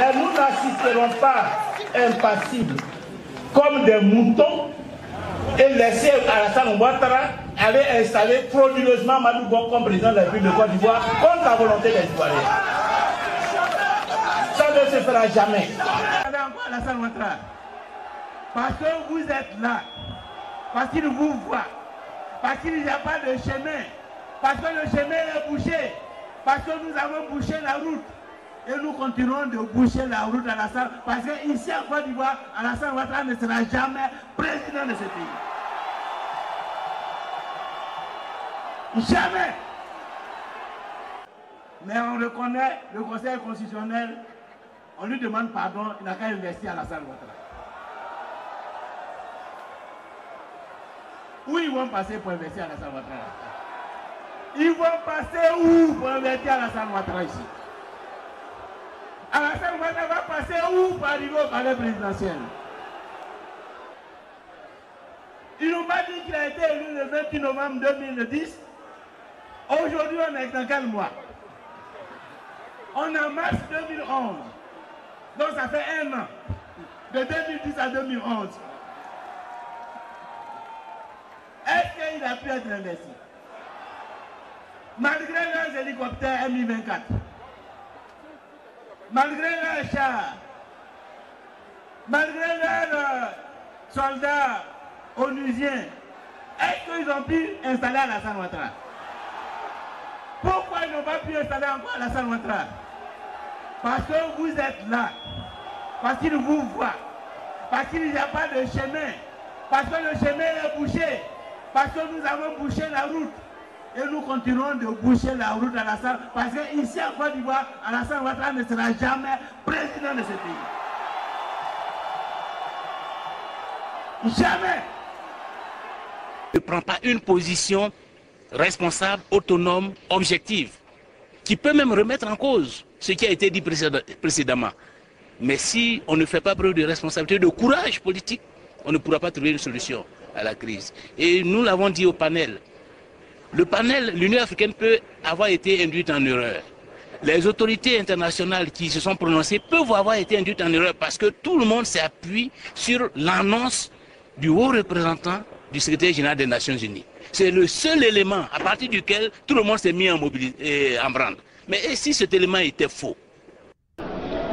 Mais nous n'assisterons pas impassibles comme des moutons et laisser Alassane Ouattara aller installer frauduleusement Mamadou Bon comme président de la République de Côte d'Ivoire contre la volonté des Ivoiriens. Ça ne se fera jamais. Alassane Ouattara, parce que vous êtes là, parce qu'il vous voit, parce qu'il n'y a pas de chemin, parce que le chemin est bouché, parce que nous avons bouché la route. Et nous continuerons de boucher la route à Alassane, parce qu'ici en Côte d'Ivoire, Alassane Ouattara ne sera jamais président de ce pays. Jamais. Mais on reconnaît le Conseil constitutionnel, on lui demande pardon, il n'a qu'à investir Alassane Ouattara. Où ils vont passer pour investir Alassane Ouattara? Ils vont passer où pour investir Alassane Ouattara ici? Alassane Ouattara va passer où pour arriver au palais présidentiel? Ils n'ont pas dit qu'il a été élu le 28 novembre 2010. Aujourd'hui, on est dans quel mois? On est en mars 2011. Donc ça fait un an. De 2010 à 2011. Est-ce qu'il a pu être investi? Malgré leurs hélicoptères Mi-24. Malgré leurs chars, malgré leurs soldats onusiens, est-ce qu'ils ont pu installer Alassane Ouattara? Pourquoi ils n'ont pas pu installer encore Alassane Ouattara? Parce que vous êtes là, parce qu'il vous voit, parce qu'il n'y a pas de chemin, parce que le chemin est bouché, parce que nous avons bouché la route. Et nous continuerons de boucher la route à Alassane, parce qu'ici en Côte d'Ivoire, Alassane Ouattara ne sera jamais président de ce pays. Jamais. Ne prend pas une position responsable, autonome, objective, qui peut même remettre en cause ce qui a été dit précédemment. Mais si on ne fait pas preuve de responsabilité, de courage politique, on ne pourra pas trouver une solution à la crise. Et nous l'avons dit au panel. Le panel, l'Union africaine peut avoir été induite en erreur. Les autorités internationales qui se sont prononcées peuvent avoir été induites en erreur parce que tout le monde s'appuie sur l'annonce du haut représentant du secrétaire général des Nations Unies. C'est le seul élément à partir duquel tout le monde s'est mis en branle. Mais et si cet élément était faux?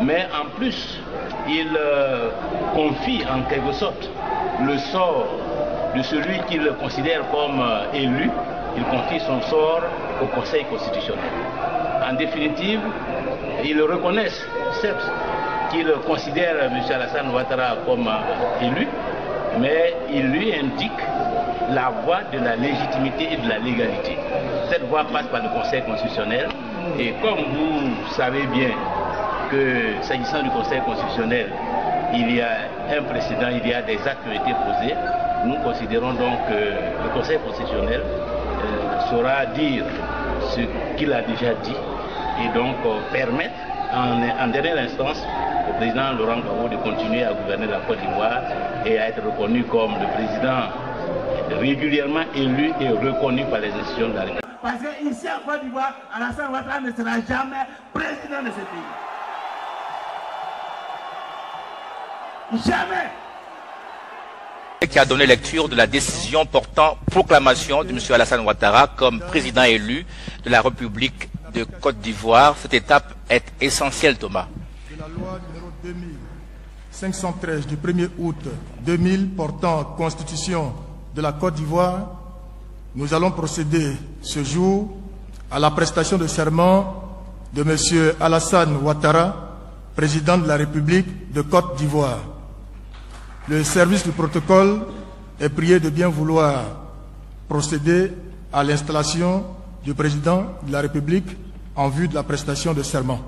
Mais en plus, il confie en quelque sorte le sort de celui qu'il considère comme élu. Il confie son sort au Conseil constitutionnel. En définitive, ils reconnaissent, certes, qu'ils considèrent M. Alassane Ouattara comme élu, mais ils lui indiquent la voie de la légitimité et de la légalité. Cette voie passe par le Conseil constitutionnel. Et comme vous savez bien que, s'agissant du Conseil constitutionnel, il y a un précédent, il y a des actes qui ont été posés, nous considérons donc que le Conseil constitutionnel saura dire ce qu'il a déjà dit et donc permettre en dernière instance au président Laurent Gbagbo de continuer à gouverner la Côte d'Ivoire et à être reconnu comme le président régulièrement élu et reconnu par les institutions de la République. Parce qu'ici en Côte d'Ivoire, Alassane Ouattara ne sera jamais président de ce pays. Jamais. Qui a donné lecture de la décision portant proclamation de M. Alassane Ouattara comme président élu de la République de Côte d'Ivoire. Cette étape est essentielle, Thomas. De la loi numéro 2513 du 1er août 2000 portant constitution de la Côte d'Ivoire, nous allons procéder ce jour à la prestation de serment de M. Alassane Ouattara, président de la République de Côte d'Ivoire. Le service du protocole est prié de bien vouloir procéder à l'installation du président de la République en vue de la prestation de serment.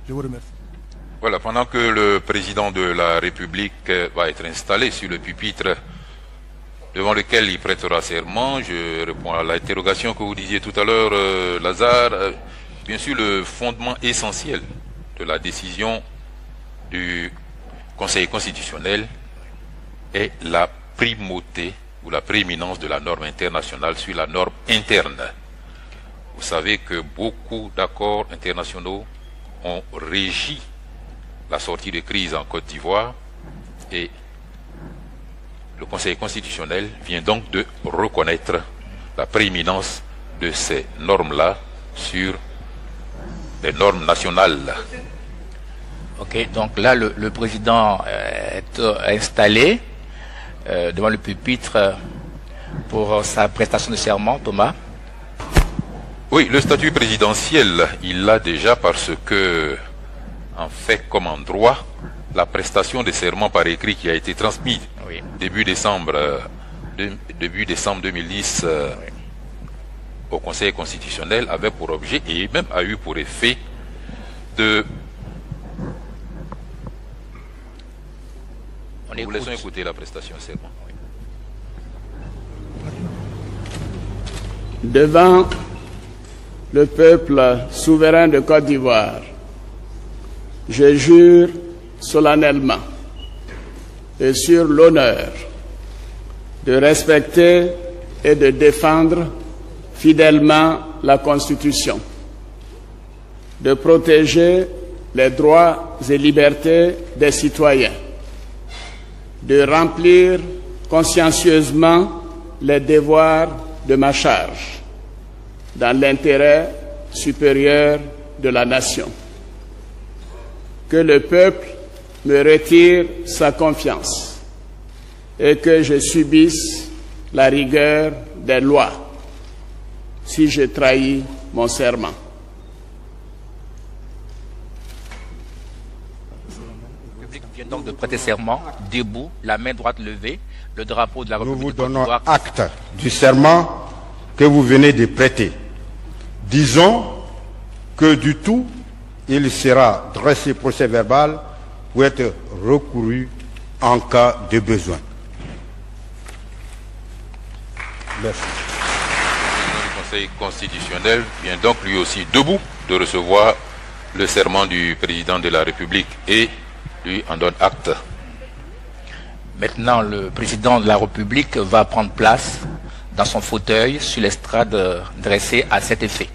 Je vous remercie. Voilà, pendant que le président de la République va être installé sur le pupitre devant lequel il prêtera serment, je réponds à l'interrogation que vous disiez tout à l'heure, Lazare. Bien sûr, le fondement essentiel de la décision du Conseil constitutionnel est la primauté ou la prééminence de la norme internationale sur la norme interne. Vous savez que beaucoup d'accords internationaux ont régi la sortie de crise en Côte d'Ivoire et le Conseil constitutionnel vient donc de reconnaître la prééminence de ces normes-là sur les normes nationales. Ok, donc là, le président est installé devant le pupitre pour sa prestation de serment, Thomas. Oui, le statut présidentiel, il l'a déjà parce que, en fait, comme en droit, la prestation de serment par écrit qui a été transmise début décembre 2010 au Conseil constitutionnel avait pour objet et même a eu pour effet de... Nous laissons écouter la prestation serment. Devant le peuple souverain de Côte d'Ivoire, je jure solennellement et sur l'honneur de respecter et de défendre fidèlement la Constitution, de protéger les droits et libertés des citoyens, de remplir consciencieusement les devoirs de ma charge dans l'intérêt supérieur de la nation. Que le peuple me retire sa confiance et que je subisse la rigueur des lois si je trahis mon serment. Le public vient donc de prêter serment, debout, la main droite levée, le drapeau de la République. Nous vous donnons acte du serment que vous venez de prêter. Disons que du tout, il sera dressé procès-verbal pour être recouru en cas de besoin. Merci. Le Conseil constitutionnel vient donc lui aussi debout de recevoir le serment du président de la République et lui en donne acte. Maintenant, le président de la République va prendre place dans son fauteuil sur l'estrade dressée à cet effet.